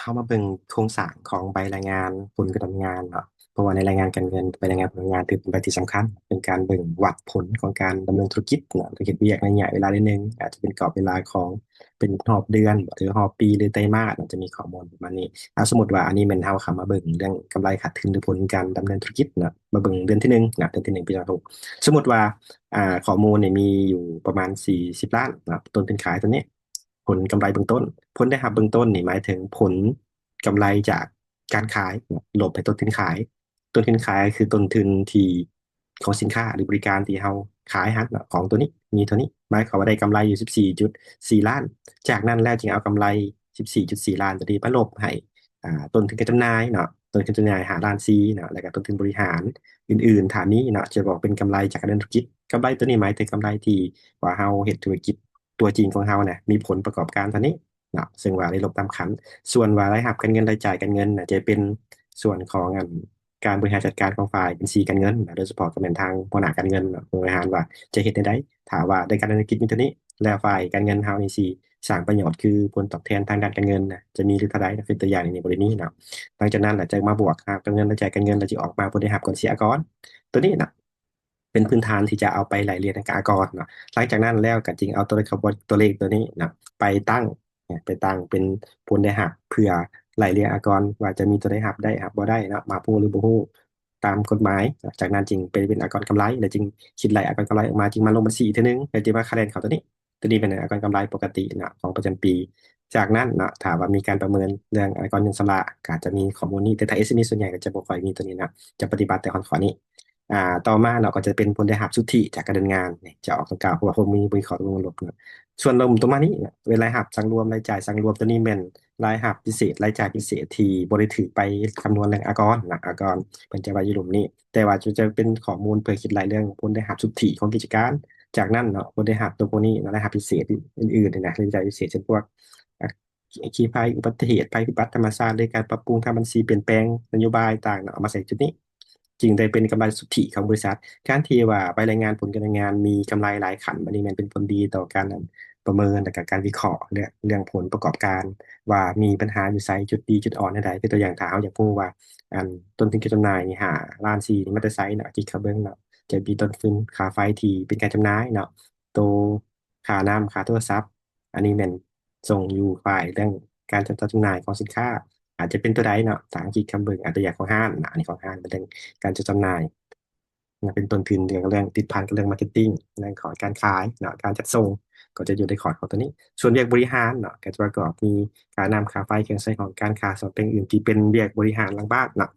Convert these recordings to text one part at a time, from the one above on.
เข้ามาเบิ่งโครงสร้างของใบรายงานผลการดำเนินงานเนาะเพราะว่าในรายงานการเงินใบรายงานผลการดำเนินงานถือเป็นใบที่สำคัญเป็นการเบิ่งวัดผลของการดำเนินธุรกิจเนาะธุรกิจเวียกในระยะเวลาหนึ่งอาจจะเป็นกรอบเวลาของเป็นรอบเดือนหรือรอบปีหรือไตรมาสเนาะจะมีข้อมูลประมาณนี้ถ้าสมมติว่าอันนี้เป็นเฮาเข้ามาเบิ่งเรื่องกำไรขาดทุนหรือผลการดำเนินธุรกิจเนาะมาเบิ่งเดือนที่หนึ่งนะเดือนที่หนึ่งปี26สมมติว่าข้อมูลเนี่ยมีอยู่ประมาณ40 ล้านนะต้นทุนขายตัวนี้ผลกำไรเบื้องต้นผลได้รับเบื้องต้นนี่หมายถึงผลกำไรจากการขายลบไปต้นทุนขายต้นทุนขายคือต้นทุนที่ของสินค้าหรือบริการที่เราขายฮะของตัวนี้มีตัวนี้หมายความว่าได้กำไรอยู่14.4ล้านจากนั้นแล้วจึงเอากำไร14.4ล้านตัวนี้มาลบให้ต้นทุนการจำหน่ายเนาะต้นทุนการจำหน่าย5 ล้าน 4เนาะแล้วก็ต้นทุนบริหารอื่นๆฐานนี้เนาะจะบอกเป็นกำไรจากการดำเนินธุรกิจกำไรตัวนี้หมายถึงกำไรที่ว่าเราเฮ็ดธุรกิจตัวจริงของเราเนี่ยมีผลประกอบการตัวนี้เนาะซึ่งว่าได้ลบตามขันส่วนว่ารายรับการเงินรายจ่ายการเงินน่ะจะเป็นส่วนของการบริหารจัดการของฝ่ายบัญชีการเงินนะโดยเฉพาะก็เป็นทางหัวหน้าการเงินเนาะบริหารว่าจะเฮ็ดได้ถามว่าในการดำเนินธุรกิจมีตัวนี้แล้วฝ่ายการเงินเรานี่สิสร้างประโยชน์คือผลตอบแทนทางด้านการเงินนะจะมีหรือเท่าใดนะเป็นตัวอย่างในบรินี้เนาะหลังจากนั้นแหละจะมาบวกครับการเงินรายจ่ายการเงินเราจะออกมาบริหารก่อนเสียก่อนตัวนี้นะเป็นพื้นฐานที่จะเอาไปไล่เรียนในกากรเนาะหลังจากนั้นแล้วก็จริงเอาตัวเลขตัวเลขตัวนี้นะไปตั้งไปตั้งเป็นผลได้หักเพื่อไล่เรียงอากรว่าจะมีตัวได้หักได้หักบ่ได้นะมาพูดหรือบ่พูดตามกฎหมายจากนั้นจริงเป็นอากรกำไรแล้วจึงคิดไล่อากรกำไรออกมาจริงมาลงบัญชีอีกทีนึงแล้วจึงมาคะแนนเขาตัวนี้เป็นอากรกำไรปกตินะของประจำปีจากนั้นนะถามว่ามีการประเมินเรื่องอากรเงินชำระก็อาจจะมีข้อมูลนี้แต่ถ้า SME ส่วนใหญ่ก็จะบ่ค่อยมีตัวนี้นะจะปฏิบัติแต่ข้อนี้ ต่อมาเราก็จะเป็นผลได้รับสุทธิจากการดำเนินงานเนี่ยจะออกกล่าวเพราะว่าคนมีบริขารรวมลบเนอะส่วนรวมตัวมานี้เนี่ยเวลารายรับสังรวมรายจ่ายสังรวมตัวนี้เป็นรายรับพิเศษรายจ่ายพิเศษที่บริถือไปคำนวณแรงอากรนะอากรเป็นจะไว้อยู่หลุมนี้แต่ว่าจะเป็นข้อมูลเพื่อคิดรายเรื่องผลได้รับสุทธิของกิจการจากนั้นเนาะผลได้รับตัวพวกนี้รายรับพิเศษอื่นๆเนี่ยนะรายจ่ายพิเศษเช่นพวกอ่ะคีภัยอุบัติเหตุภัยพิบัติธรรมชาติด้วยการปรับปรุงทางบัญชีเปลี่ยนแปลงนโยบายต่างเนาะเอามาใส่จุดนี้ จึงได้เป็นกำไรสุทธิของบริษัทการที่ว่าใบรายงานผลการดำเนินงานมีกำไรหลายขันบันนี้มันเป็นผลดีต่อการประเมินและกการวิเคราะห์เรื่องผลประกอบการว่ามีปัญหาอยู่ไซจุดดีจุดอ่อนใดคือตัวอย่างถ้าเอาอย่างพูดว่าอันต้นทุนการจำหน่ายนี่5 ล้าน 4นี่มันจะไซส์เนาะที่เขาเบิ่งเนาะจะมีต้นทุนค่าไฟที่เป็นการจำหน่ายเนาะตัวค่าน้ำค่าโทรศัพท์อันนี้มันส่งอยู่ฝ่ายเรื่องการจัดจำหน่ายของสินค้าอาจจะเป็นตัวใดเนาะทางคิดคำเบิ่งอาจจะอยากของห้างนะอันนี้ของห้างเป็นเรื่อง การจะจำหน่ายนะเป็นต้นทุนเรื่องติดพันกับเรื่องมาร์เก็ตติ้งเรื่องของการขายเนาะการจัดส่งก็จะอยู่ในคอร์ดของตัวนี้ส่วนเรียกบริหารเนาะก็จะประกอบมีการนำค่าไฟเครื่องใช้ของการค้าส่วนเป็นอื่นที่เป็นเรียกบริหารหลังบ้านเนาะ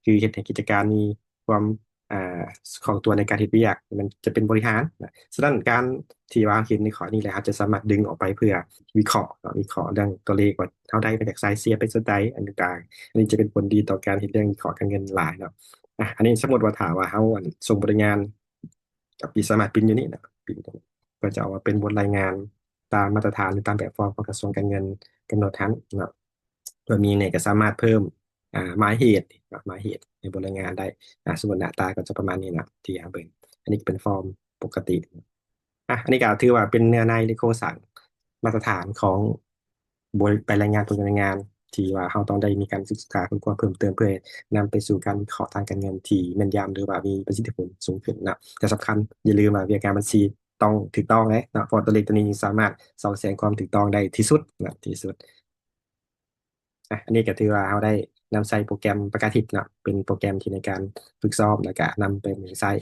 คือเหตุให้กิจการมีความอ่าของตัวในการเฮ็ดเวียกมันจะเป็นบริหารนะฉะนั้นการที่วางเห็นในข้อนี้แหละครับจะสามารถดึงออกไปเพื่อวิเคราะห์เนาะวิเคราะห์เรื่องตัวเลขว่าเท่าใดมาจากไซเซียเป็นส่วนใดอันต่างๆอันนี้จะเป็นผลดีต่อการเฮ็ดเรื่องวิเคราะห์การเงินหลายเนาะ อันนี้สมมติว่าถามว่าเขาส่งบทรายงานกับปีสามารถพิมพ์อยู่นี่นะพิมพ์ตรงนี้ก็จะเอามาเป็นบทรายงานตามมาตรฐานหรือตามแบบฟอร์มของกระทรวงการเงินกำหนดทันเนาะโดยมีเนี่ยก็สามารถเพิ่มหมายเหตุหมายเหตุในบทรายงานได้สมมติหน้าตาก็จะประมาณนี้นะที่เอาเป็นอันนี้เป็นฟอร์มปกติอันนี้ก็ถือว่าเป็นเนื้อในหรือโครงสร้างมาตรฐานของบริไปรายงานผลการงานที่ว่าเราต้องได้มีการศึกษาค้นคว้าเพิ่มเติมเพื่อนำไปสู่การวิเคราะห์ทางการเงินที่แม่นยำหรือว่ามีประสิทธิผลสูงขึ้นนะแต่สำคัญอย่าลืมว่าวิธีการบัญชีต้องถูกต้องนะเพราะตัวเลขตัวนี้สามารถส่อแสดงความถูกต้องได้ที่สุดนะที่สุดอันนี้ก็ถือว่าเราได้นำใส่โปรแกรมประกาศทิศเนาะเป็นโปรแกรมที่ในการฝึกซ้อมแล้วก็นำไปใช้